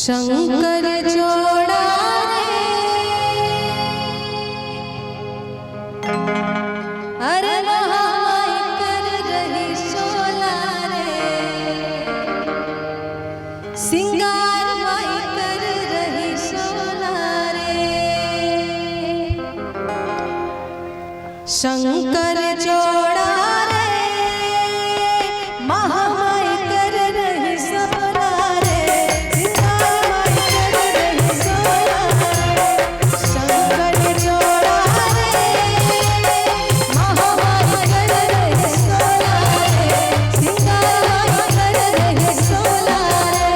शंकर जोड़ा रे, अरे महामाई कर रही शोला रे, सिंगार माई कर रही शोला रे। शंकर जोड़ा रे, महामाई कर रही शोला रे, सिंगार माई कर रही शोला रे। शंकर जोड़ा रे, महामाई कर रही शोला रे, सिंगार माई कर रही शोला रे।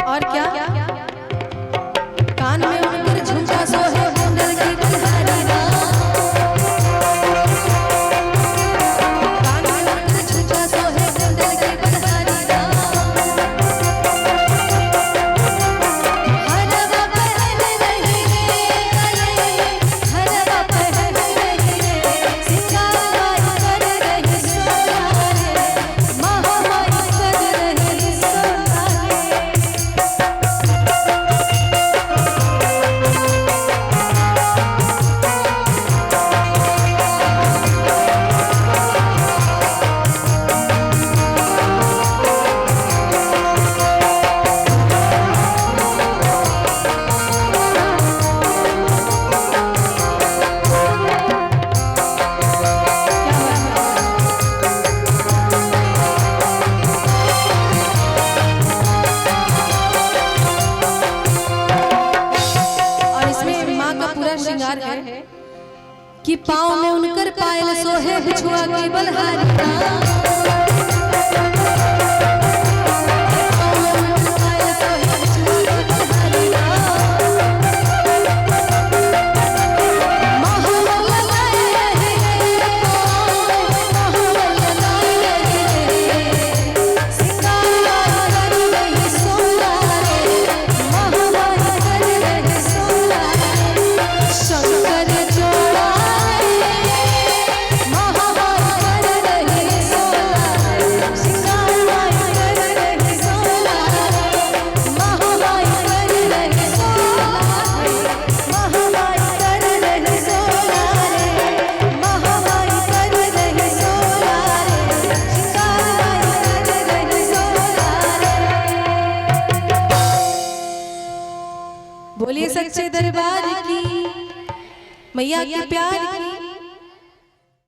और क्या कान में उनकर झुमका सोहे कुंडल की बलहारी राम, कान में उनकर झुमका सोहे कुंडल की बलहारी राम। हरवा पहन रही रे गले, हरवा पहन रही रे, सिंगार माई कर रही शोला रे, महामाई कर रही शोला रे। और इसमें माँ का पूरा श्रृंगार है कि पाँव में उनकर पायल सोहे बिछुआ की बलहारी राम। पाँव में उनकर पायल सोहे बिछुआ की बलहारी राम। महावल लगाए रहे रे पाँव, महावल लगाए रहे रे, सिंगार कर रही शोला रे, महामाई कर रही शोला रे। शंकर जोड़ा रे, महामाई कर रही शोला रे, सिंगार माई कर रही शोला रे, महामाई कर रही शोला रे, महामाई कर रही शोला रे, महामाई कर रही शोला रे, सिंगार माई कर रही शोला रे। बोलिए सच्चे दरबार की, मैया के प्यार की।